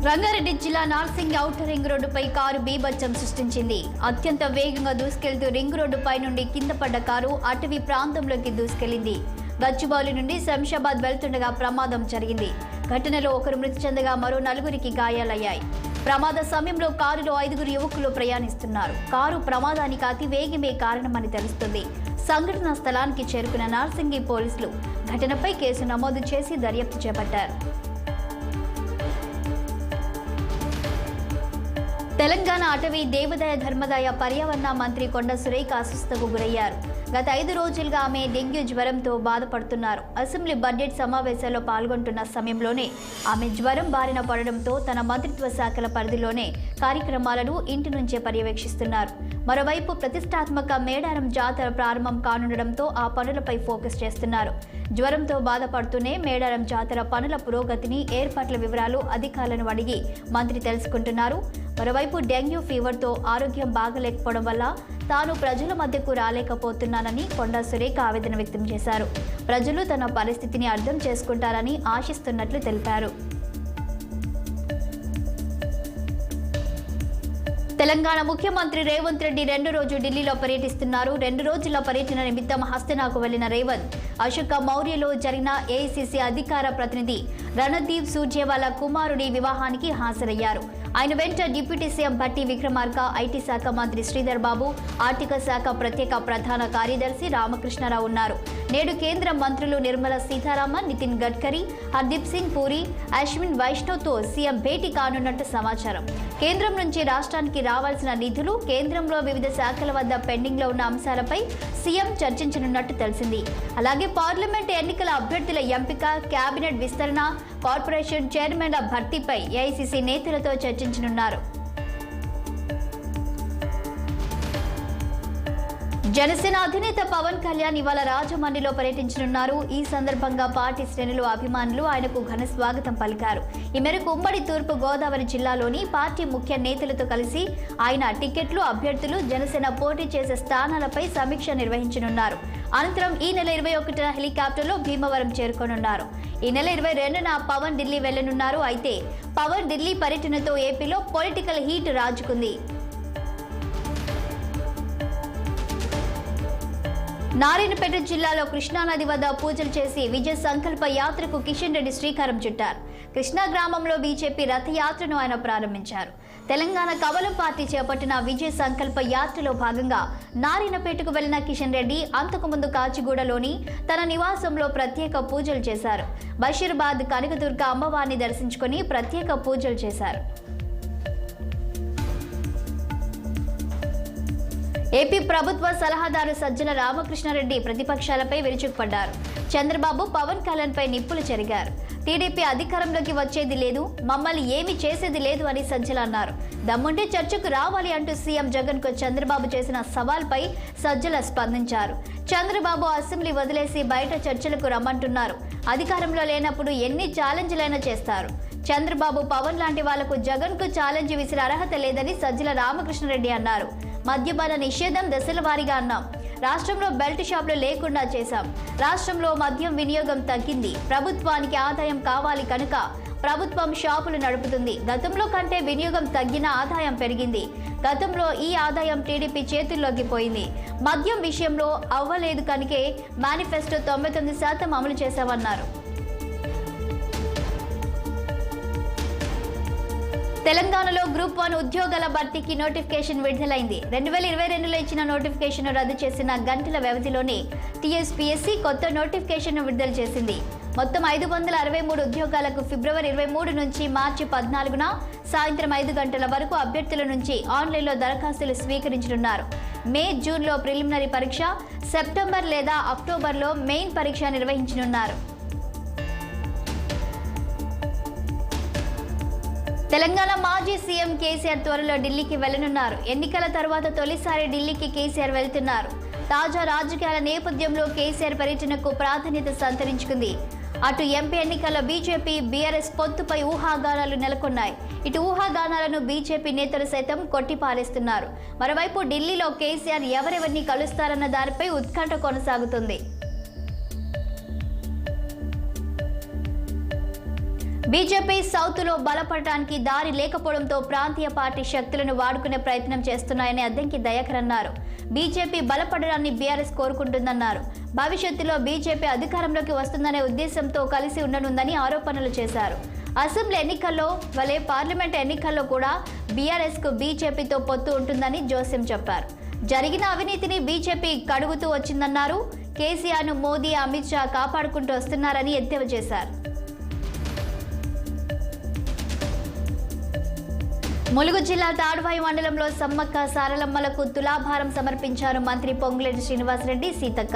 రంగారెడ్డి జిల్లా Narsingi outer ring రోడ్డుపై car బీభత్సం సృష్టించింది. అత్యంత వేగంగా దూసుకెళ్తూ రింగ్ రోడ్డుపై నుండి కింద పడ్డ కారు అటవీ ప్రాంతంలోకి దూసుకెళ్లింది. గచ్చిబౌలి నుండి శంషాబాద్ వెళ్తుండగా ప్రమాదం జరిగింది. ఘటనలో ఒకరు మృతి చెందగా మరో 4గురికి గాయాలయ్యాయి. ప్రమాద సమయంలో కారులో 5గురు యువకులు ప్రయాణిస్తున్నారు. కారు ప్రమాదానికి అతి వేగమే కారణమని తెలుస్తుంది. సంఘటనా స్థలానికి చేరుకున్న నార్సింగి పోలీసులు ఘటనపై కేసు నమోదు చేసి దర్యాప్తు చేపట్టారు. తెలంగాణ అటవీ దేవాదాయ ధర్మదాయ పర్యావరణ మంత్రి కొండ సురేఖ అస్వస్థతకు గురయ్యారు. గత 5 రోజులుగా ఆమె డెంగ్యూ జ్వరంతో బాధపడుతున్నారు. అసెంబ్లీ బడ్జెట్ సమావేశాల్లో పాల్గొంటున్న సమయంలోనే ఆమె జ్వరం బారిన పడడంతో తన మంత్రిత్వ శాఖల పరిధిలోనే కార్యక్రమాలను ఇంటి నుంచే పర్యవేక్షిస్తున్నారు. మరోవైపు ప్రతిష్టాత్మక మేడారం జాతర ప్రారంభం కానుండడంతో ఆ పనులపై ఫోకస్ చేస్తున్నారు. జ్వరంతో బాధపడుతూనే మేడారం జాతర పనుల పురోగతిని, ఏర్పాట్ల వివరాలు అధికారులను అడిగి మంత్రి తెలుసుకుంటున్నారు. మరోవైపు డెంగ్యూ ఫీవర్తో ఆరోగ్యం బాగలేకపోవడం వల్ల తాను ప్రజల మధ్యకు రాలేకపోతున్నానని కొండ సురేఖ ఆవేదన వ్యక్తం చేశారు. ప్రజలు తన పరిస్థితిని అర్థం చేసుకుంటారని ఆశిస్తున్నట్లు తెలిపారు. తెలంగాణ ముఖ్యమంత్రి రేవంత్ రెడ్డి 2 రోజులు ఢిల్లీలో పర్యటిస్తున్నారు. 2 రోజుల పర్యటన నిమిత్తం హస్తనాకు వెళ్లిన రేవంత్ అశోక మౌర్యలో జరిగిన ఏఐసీసీ అధికార ప్రతినిధి రణదీప్ సూర్జేవాలా కుమారుడి వివాహానికి హాజరయ్యారు. ఆయన వెంట deputy CM Bhatti Vikramarka, IT శాఖ మంత్రి శ్రీధర్ బాబు, ఆర్థిక శాఖ ప్రత్యేక ప్రధాన కార్యదర్శి రామకృష్ణారావు ఉన్నారు. నేడు కేంద్ర మంత్రులు నిర్మలా సీతారామన్, నితిన్ గడ్కరీ, హర్దీప్ సింగ్ పూరి, అశ్విన్ వైష్ణవ్తో సీఎం భేటీ కానున్నట్టు సమాచారం. కేంద్రం నుంచి రాష్ట్రానికి రావాల్సిన నిధులు, కేంద్రంలో వివిధ శాఖల వద్ద పెండింగ్లో ఉన్న అంశాలపై సీఎం చర్చించనున్నట్టు తెలిసింది. అలాగే పార్లమెంట్ ఎన్నికల అభ్యర్థుల ఎంపిక, కేబినెట్ విస్తరణ, కార్పొరేషన్ చైర్మన్ల భర్తీపై ఏఐసీసీ నేతలతో చర్చించనున్నారు. జనసేన అధినేత పవన్ కళ్యాణ్ ఇవాళ రాజమండ్రిలో పర్యటించనున్నారు. ఈ సందర్భంగా పార్టీ శ్రేణులు, అభిమానులు ఆయనకు ఘన స్వాగతం పలికారు. ఈ మేరకు ఉమ్మడి తూర్పు గోదావరి జిల్లాలోని పార్టీ ముఖ్య నేతలతో కలిసి ఆయన టికెట్లు, అభ్యర్థులు, జనసేన పోటీ చేసే స్థానాలపై సమీక్ష నిర్వహించనున్నారు. అనంతరం ఈ నెల 21న హెలికాప్టర్లో భీమవరం చేరుకోనున్నారు. ఈ నెల 22న పవన్ ఢిల్లీ వెళ్లనున్నారు. అయితే పవన్ ఢిల్లీ పర్యటనతో ఏపీలో పొలిటికల్ హీట్ రాజుకుంది. నారాయణపేట జిల్లాలో కృష్ణానది వద్ద పూజలు చేసి విజయ సంకల్ప యాత్రకు కిషన్ రెడ్డి శ్రీకారం చుట్టారు. కృష్ణా గ్రామంలో బీజేపీ రథయాత్రను ఆయన ప్రారంభించారు. తెలంగాణ కమలం పార్టీ చేపట్టిన విజయ సంకల్ప యాత్రలో భాగంగా నారాయణపేటకు వెళ్లిన కిషన్ రెడ్డి అంతకుముందు కాచిగూడలోని తన నివాసంలో ప్రత్యేక పూజలు చేశారు. బషీరాబాద్ కనకదుర్గ అమ్మవారిని దర్శించుకుని ప్రత్యేక పూజలు చేశారు. ఏపీ ప్రభుత్వ సలహాదారు సజ్జల రామకృష్ణారెడ్డి ప్రతిపక్షాలపై విరుచుకుపడ్డారు. చంద్రబాబు, పవన్ కళ్యాణ్పై నిప్పులు చెరిగారు. టీడీపీ అధికారంలోకి వచ్చేది లేదు, మమ్మల్ని ఏమీ చేసేది లేదు అని సజ్జల అన్నారు. దమ్ముంటే చర్చకు రావాలి అంటూ సీఎం జగన్కు చంద్రబాబు చేసిన సవాల్పై సజ్జల స్పందించారు. చంద్రబాబు అసెంబ్లీ వదిలేసి బయట చర్చలకు రమ్మంటున్నారు. అధికారంలో లేనప్పుడు ఎన్ని ఛాలెంజ్లైనా చేస్తారు. చంద్రబాబు, పవన్ లాంటి వాళ్లకు జగన్కు ఛాలెంజ్ విసిరే అర్హత లేదని సజ్జల రామకృష్ణారెడ్డి అన్నారు. మద్యపాన నిషేధం దశల వారీగా అన్నాం. రాష్ట్రంలో బెల్ట్ షాపులు లేకుండా చేశాం. రాష్ట్రంలో మద్యం వినియోగం తగ్గింది. ప్రభుత్వానికి ఆదాయం కావాలి కనుక ప్రభుత్వం షాపులు నడుపుతుంది. గతంలో కంటే వినియోగం తగ్గిన ఆదాయం పెరిగింది. గతంలో ఈ ఆదాయం టీడీపీ చేతుల్లోకి పోయింది. మద్యం విషయంలో అవ్వలేదు కనుకే మేనిఫెస్టో 99% అమలు చేశామన్నారు. తెలంగాణలో గ్రూప్ 1 ఉద్యోగాల భర్తీకి నోటిఫికేషన్ విడుదలైంది. 2022లో ఇచ్చిన నోటిఫికేషన్ రద్దు చేసిన గంటల వ్యవధిలోనే టీఎస్పీఎస్సీ కొత్త నోటిఫికేషన్ విడుదల చేసింది. మొత్తం 563 ఉద్యోగాలకు ఫిబ్రవరి 23 నుంచి మార్చి 14న సాయంత్రం 5 గంటల వరకు అభ్యర్థుల నుంచి ఆన్లైన్లో దరఖాస్తులు స్వీకరించనున్నారు. మే, జూన్లో ప్రిలిమినరీ పరీక్ష, సెప్టెంబర్ లేదా అక్టోబర్లో మెయిన్ పరీక్ష నిర్వహించనున్నారు. తెలంగాణ మాజీ సీఎం కేసీఆర్ త్వరలో ఢిల్లీకి వెళ్లనున్నారు. ఎన్నికల తర్వాత తొలిసారి ఢిల్లీకి కేసీఆర్ వెళ్తున్నారు. తాజా రాజకీయాల నేపథ్యంలో కేసీఆర్ పర్యటనకు ప్రాధాన్యత సంతరించుకుంది. అటు ఎంపీ ఎన్నికల్లో బీజేపీ, బీఆర్ఎస్ పొత్తుపై ఊహాగానాలు నెలకొన్నాయి. ఇటు ఊహాగానాలను బీజేపీ నేతలు సైతం కొట్టిపారేస్తున్నారు. మరోవైపు ఢిల్లీలో కేసీఆర్ ఎవరెవరిని కలుస్తారన్న దానిపై ఉత్కంఠ కొనసాగుతుంది. బీజేపీ సౌత్లో బలపడటానికి దారి లేకపోవడంతో ప్రాంతీయ పార్టీ శక్తులను వాడుకునే ప్రయత్నం చేస్తున్నాయని అద్దంకి దయాకర్ అన్నారు. బీజేపీ బలపడడాన్ని బీఆర్ఎస్ కోరుకుంటుందన్నారు. భవిష్యత్తులో బీజేపీ అధికారంలోకి వస్తుందనే ఉద్దేశంతో కలిసి ఉండనుందని ఆరోపణలు చేశారు. అసెంబ్లీ ఎన్నికల్లో వలె పార్లమెంట్ ఎన్నికల్లో కూడా బీఆర్ఎస్కు బీజేపీతో పొత్తు ఉంటుందని జోసెం చెప్పారు. జరిగిన అవినీతిని బీజేపీ కడుగుతూ వచ్చిందన్నారు. కేసీఆర్ను మోదీ, అమిత్ షా కాపాడుకుంటూ వస్తున్నారని ఎద్దేవా చేశారు. ములుగు జిల్లా తాడ్వాయి మండలంలో సమ్మక్క సారలమ్మలకు తులాభారం సమర్పించారు మంత్రి పొంగులేటి శ్రీనివాసరెడ్డి, సీతక్క.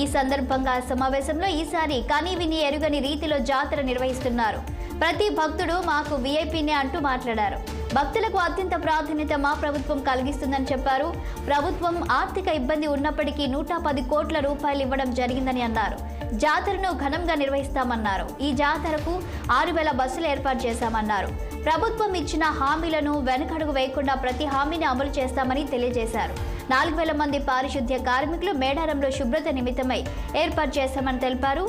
ఈ సందర్భంగా సమావేశంలో ఈసారి కనీ విని ఎరుగని రీతిలో జాతర నిర్వహిస్తున్నారు. ప్రతి భక్తుడు మాకు వీఐపీనే అంటూ మాట్లాడారు. భక్తులకు అత్యంత ప్రాధాన్యత మా ప్రభుత్వం కలిగిస్తుందని చెప్పారు. ప్రభుత్వం ఆర్థిక ఇబ్బంది ఉన్నప్పటికీ 110 కోట్ల రూపాయలు ఇవ్వడం జరిగిందని అన్నారు. జాతరను ఘనంగా నిర్వహిస్తామన్నారు. ఈ జాతరకు 6000 బస్సులు ఏర్పాటు చేశామన్నారు. ప్రభుత్వం ఇచ్చిన హామీలను వెనకడుగు వేయకుండా ప్రతి హామీని అమలు చేస్తామని తెలియజేశారు. 4000 మంది పారిశుద్ధ్య కార్మికులు మేడారంలో శుభ్రత నిమిత్తమై ఏర్పాటు చేశామని తెలిపారు.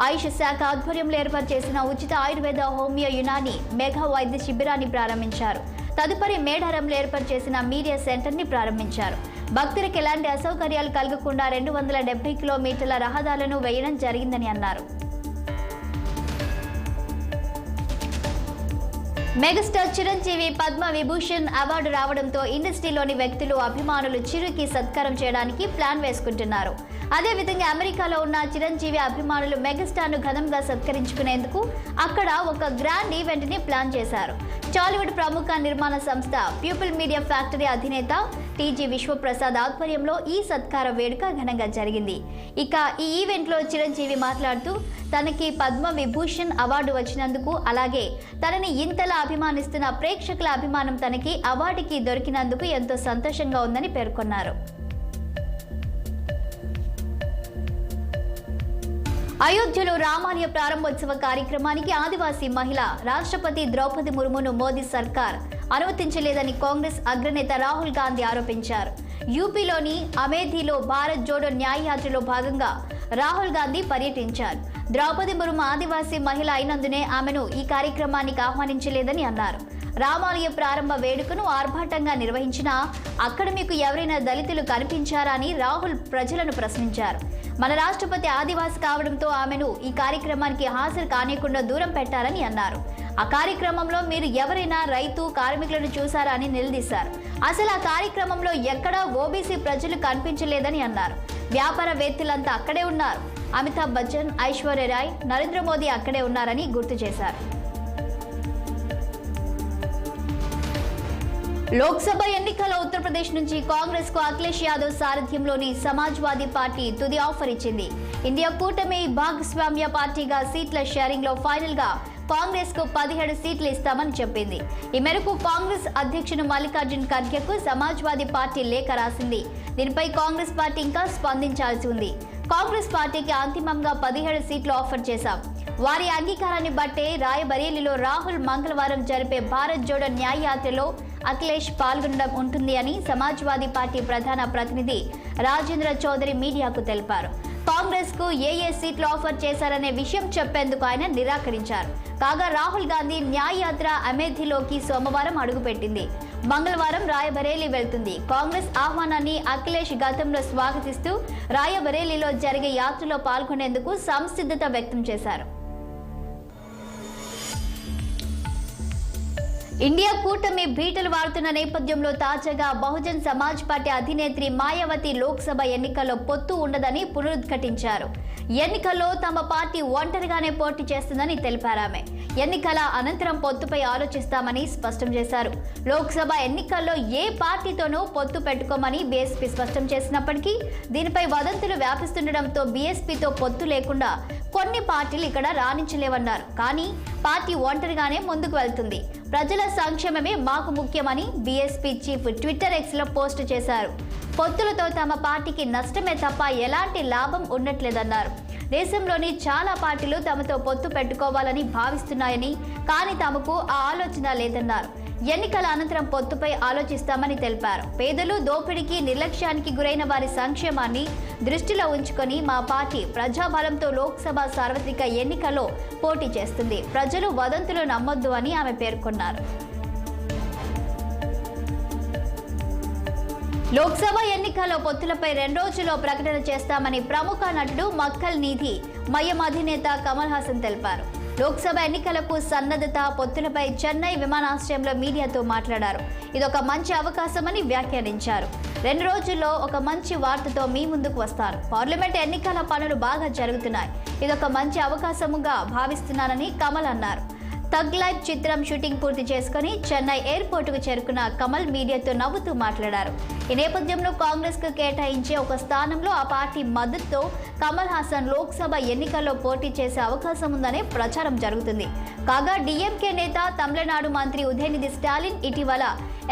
ఆయుష్ శాఖ ఆధ్వర్యంలో ఏర్పాటు చేసిన ఉచిత ఆయుర్వేద, హోమియో, యునాని మెగా వైద్య శిబిరాన్ని ప్రారంభించారు. తదుపరి మేడారంలో ఏర్పాటు చేసిన మీడియా సెంటర్ని ప్రారంభించారు. భక్తులకు ఎలాంటి అసౌకర్యాలు కలగకుండా 270 కిలోమీటర్ల రహదారులను వేయడం జరిగిందని అన్నారు. మెగాస్టార్ చిరంజీవి పద్మ విభూషణ్ అవార్డు రావడంతో ఇండస్ట్రీలోని వ్యక్తులు, అభిమానులు చిరుకి సత్కారం చేయడానికి ప్లాన్ వేసుకుంటున్నారు. అదేవిధంగా అమెరికాలో ఉన్న చిరంజీవి అభిమానులు మెగాస్టార్ను ఘనంగా సత్కరించుకునేందుకు అక్కడ ఒక గ్రాండ్ ఈవెంట్ని ప్లాన్ చేశారు. టాలీవుడ్ ప్రముఖ నిర్మాణ సంస్థ పీపుల్ మీడియా ఫ్యాక్టరీ అధినేత టీజీ విశ్వప్రసాద్ ఆధ్వర్యంలో ఈ సత్కార వేడుక ఘనంగా జరిగింది. ఇక ఈ ఈవెంట్లో చిరంజీవి మాట్లాడుతూ తనకి పద్మ విభూషణ్ అవార్డు వచ్చినందుకు, అలాగే తనని ఇంతలా అభిమానిస్తున్న ప్రేక్షకుల అభిమానం తనకి అవార్డుకి దొరికినందుకు ఎంతో సంతోషంగా ఉందని పేర్కొన్నారు. అయోధ్యలో రామాలయ ప్రారంభోత్సవ కార్యక్రమానికి ఆదివాసీ మహిళ రాష్ట్రపతి ద్రౌపది ముర్మును మోదీ సర్కార్ అనుమతించలేదని కాంగ్రెస్ అగ్రనేత రాహుల్ గాంధీ ఆరోపించారు. యూపీలోని అమేథీలో భారత్ జోడో న్యాయయాత్రలో భాగంగా రాహుల్ గాంధీ పర్యటించారు. ద్రౌపది ముర్ము ఆదివాసీ మహిళ అయినందునే ఆమెను ఈ కార్యక్రమానికి ఆహ్వానించలేదని అన్నారు. రామాలయ ప్రారంభ వేడుకను ఆర్భాటంగా నిర్వహించినా అక్కడ మీకు ఎవరైనా దళితులు కనిపించారా అని రాహుల్ ప్రజలను ప్రశ్నించారు. మన రాష్ట్రపతి ఆదివాసి కావడంతో ఆమెను ఈ కార్యక్రమానికి హాజరు కానియకుండా దూరం పెట్టారని అన్నారు. ఆ కార్యక్రమంలో మీరు ఎవరైనా రైతు, కార్మికులను చూసారా అని నిలదీశారు. అసలు ఆ కార్యక్రమంలో ఎక్కడా ఓబీసీ ప్రజలు కనిపించలేదని అన్నారు. వ్యాపారవేత్తలంతా అక్కడే ఉన్నారు. అమితాబ్ బచ్చన్, ఐశ్వర్యరాయ్, నరేంద్ర మోదీ అక్కడే ఉన్నారని గుర్తు చేశారు. లోక్సభ ఎన్నికల్లో ఉత్తరప్రదేశ్ నుంచి కాంగ్రెస్ కు అఖిలేష్ యాదవ్ సారథ్యంలోని సమాజ్వాదీ పార్టీ తుది ఆఫర్ ఇచ్చింది. ఇండియా కూటమి భాగస్వామ్య పార్టీగా సీట్ల షేరింగ్ లో ఫైనల్ గా కాంగ్రెస్ కు 17 సీట్లు ఇస్తామని చెప్పింది. ఈ మేరకు కాంగ్రెస్ అధ్యక్షుడు మల్లికార్జున్ ఖర్గేకు సమాజ్వాదీ పార్టీ లేఖ రాసింది. దీనిపై కాంగ్రెస్ పార్టీ ఇంకా స్పందించాల్సి ఉంది. కాంగ్రెస్ పార్టీకి అంతిమంగా 17 సీట్లు ఆఫర్ చేశాం. వారి అంగీకారాన్ని బట్టే రాయబరేలీలో రాహుల్ మంగళవారం జరిపే భారత్ జోడో న్యాయయాత్రలో అఖిలేష్ పాల్గొనడం ఉంటుంది అని సమాజ్వాదీ పార్టీ ప్రధాన ప్రతినిధి రాజేంద్ర చౌదరి మీడియాకు తెలిపారు. కాంగ్రెస్ కు ఏ సీట్లు ఆఫర్ చేశారనే విషయం చెప్పేందుకు ఆయన నిరాకరించారు. కాగా రాహుల్ గాంధీ న్యాయయాత్ర అమేథీలోకి సోమవారం అడుగుపెట్టింది. మంగళవారం రాయబరేలీ వెళ్తుంది. కాంగ్రెస్ ఆహ్వానాన్ని అఖిలేష్ గతంలో స్వాగతిస్తూ రాయబరేలీలో జరిగే యాత్రలో పాల్గొనేందుకు సంసిద్ధత వ్యక్తం చేశారు. ఇండియా కూటమి బీటలు వాడుతున్న నేపథ్యంలో తాజాగా బహుజన్ సమాజ్ పార్టీ అధినేత్రి మాయావతి లోక్సభ ఎన్నికల్లో పొత్తు ఉండదని పునరుద్ఘాటించారు. ఎన్నికల్లో తమ పార్టీ ఒంటరిగానే పోటీ చేస్తుందని తెలిపారామె. ఎన్నికల అనంతరం పొత్తుపై ఆలోచిస్తామని స్పష్టం చేశారు. లోక్సభ ఎన్నికల్లో ఏ పార్టీతోనూ పొత్తు పెట్టుకోమని బీఎస్పీ స్పష్టం చేసినప్పటికీ దీనిపై వదంతులు వ్యాపిస్తుండటంతో బీఎస్పీతో పొత్తు లేకుండా కొన్ని పార్టీలు ఇక్కడ రాణించలేవన్నారు. కానీ పార్టీ ఒంటరిగానే ముందుకు వెళ్తుంది. ప్రజల సంక్షేమమే మాకు ముఖ్యమని బీఎస్పీ చీఫ్ ట్విట్టర్ ఎక్స్లో పోస్ట్ చేశారు. పొత్తులతో తమ పార్టీకి నష్టమే తప్ప ఎలాంటి లాభం ఉండట్లేదన్నారు. దేశంలోని చాలా పార్టీలు తమతో పొత్తు పెట్టుకోవాలని భావిస్తున్నాయని, కానీ తమకు ఆ ఆలోచన లేదన్నారు. ఎన్నికల అనంతరం పొత్తుపై ఆలోచిస్తామని తెలిపారు. పేదలు, దోపిడీకి, నిర్లక్ష్యానికి గురైన వారి సంక్షేమాన్ని దృష్టిలో ఉంచుకొని మా పార్టీ ప్రజాబలంతో లోక్సభ సార్వత్రిక ఎన్నికల్లో పోటీ చేస్తుంది. ప్రజలు వదంతులు నమ్మొద్దు అని ఆమె పేర్కొన్నారు. లోక్సభ ఎన్నికల్లో పొత్తులపై 2 రోజుల్లో ప్రకటన చేస్తామని ప్రముఖ నటుడు మక్కల్ నిధి మయం అధినేత కమల్ హాసన్ తెలిపారు. లోక్సభ ఎన్నికలకు సన్నద్ధత పొత్తులపై చెన్నై విమానాశ్రయంలో మీడియాతో మాట్లాడారు. ఇదొక మంచి అవకాశమని వ్యాఖ్యానించారు. 2 రోజుల్లో ఒక మంచి వార్తతో మీ ముందుకు వస్తారు. పార్లమెంట్ ఎన్నికల పనులు బాగా జరుగుతున్నాయి. ఇదొక మంచి అవకాశముగా భావిస్తున్నానని కమల్ అన్నారు. థగ్ లైఫ్ చిత్రం షూటింగ్ పూర్తి చేసుకుని చెన్నై ఎయిర్పోర్టుకు చేరుకున్న కమల్ మీడియాతో నవ్వుతూ మాట్లాడారు. ఈ నేపథ్యంలో కాంగ్రెస్ కు కేటాయించే ఒక స్థానంలో ఆ పార్టీ మద్దతుతో కమల్ హాసన్ లోక్సభ ఎన్నికల్లో పోటీ చేసే అవకాశం ఉందనే ప్రచారం జరుగుతుంది. కాగా డీఎంకే నేత తమిళనాడు మంత్రి ఉదయనిధి స్టాలిన్ ఇటీవల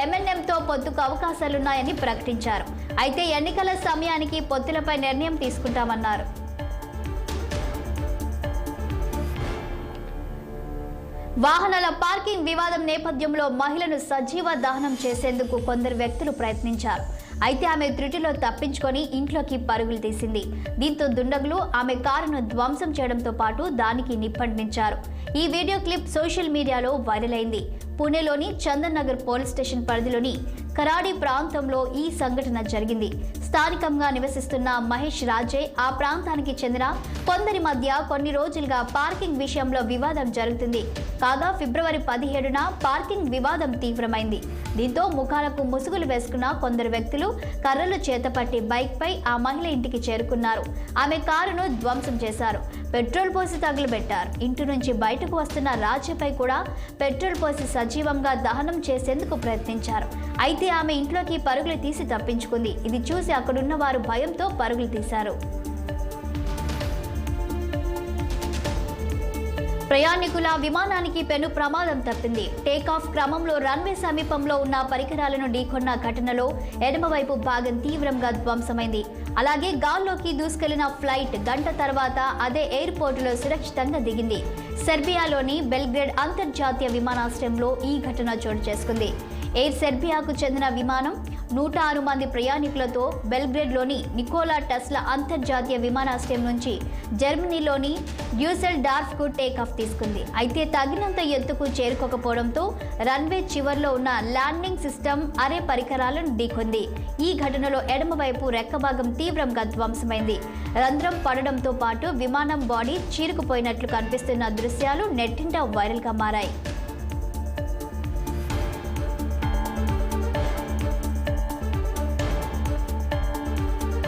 ఎంఎన్ఎంతో పొత్తుకు అవకాశాలున్నాయని ప్రకటించారు. అయితే ఎన్నికల సమయానికి పొత్తులపై నిర్ణయం తీసుకుంటామన్నారు. వాహనాల పార్కింగ్ వివాదం నేపథ్యంలో మహిళను సజీవ దహనం చేసేందుకు కొందరు వ్యక్తులు ప్రయత్నించారు. అయితే ఆమె త్రుటిలో తప్పించుకొని ఇంట్లోకి పరుగులు తీసింది. దీంతో దుండగులు ఆమె కారును ధ్వంసం చేయడంతో పాటు దానికి నిప్పంటించారు. ఈ వీడియో క్లిప్ సోషల్ మీడియాలో వైరల్ అయింది. పుణేలోని చందన్ నగర్ పోలీస్ స్టేషన్ పరిధిలోని కరాడి ప్రాంతంలో ఈ సంఘటన జరిగింది. స్థానికంగా నివసిస్తున్న మహేష్ రాజే ఆ ప్రాంతానికి చెందిన కొందరి మధ్య కొన్ని రోజులుగా పార్కింగ్ విషయంలో వివాదం జరుగుతుంది. కాగా ఫిబ్రవరి 17న పార్కింగ్ వివాదం తీవ్రమైంది. దీంతో ముఖాలకు ముసుగులు వేసుకున్న కొందరు వ్యక్తులు కర్రలు చేతపట్టి బైక్ పై ఆ మహిళ ఇంటికి చేరుకున్నారు. ఆమె కారును ధ్వంసం చేశారు. పెట్రోల్ పోసి తగులబెట్టారు. ఇంటి నుంచి బయటకు వస్తున్న రాజేపై కూడా పెట్రోల్ పోసి సజీవంగా దహనం చేసేందుకు ప్రయత్నించారు. అయితే ఆమె ఇంట్లోకి పరుగులు తీసి తప్పించుకుంది. ఇది చూసి అక్కడున్న వారు భయంతో పరుగులు తీశారు. ప్రయాణికుల విమానానికి పెను ప్రమాదం తప్పింది. టేకాఫ్ క్రమంలో రన్వే సమీపంలో ఉన్న పరికరాలను ఢీకొన్న ఘటనలో ఎడమవైపు భాగం తీవ్రంగా ధ్వంసమైంది. అలాగే గాల్లోకి దూసుకెళ్లిన ఫ్లైట్ గంట తర్వాత అదే ఎయిర్పోర్టులో సురక్షితంగా దిగింది. సెర్బియాలోని బెల్గ్రేడ్ అంతర్జాతీయ విమానాశ్రయంలో ఈ ఘటన చోటు చేసుకుంది. ఎయిర్ సెర్బియాకు చెందిన విమానం 106 మంది ప్రయాణికులతో బెల్గ్రేడ్లోని నికోలా టెస్లా అంతర్జాతీయ విమానాశ్రయం నుంచి జర్మనీలోని డ్యూసెల్డార్ఫ్కు టేకాఫ్ తీసుకుంది. అయితే తగినంత ఎత్తుకు చేరుకోకపోవడంతో రన్వే చివర్లో ఉన్న ల్యాండింగ్ సిస్టమ్ అరే పరికరాలను ఢీకొంది. ఈ ఘటనలో ఎడమవైపు రెక్కభాగం తీవ్రంగా ధ్వంసమైంది. రంధ్రం పడడంతో పాటు విమానం బాడీ చీరుకుపోయినట్లు కనిపిస్తున్న దృశ్యాలు నెట్టింట వైరల్గా మారాయి.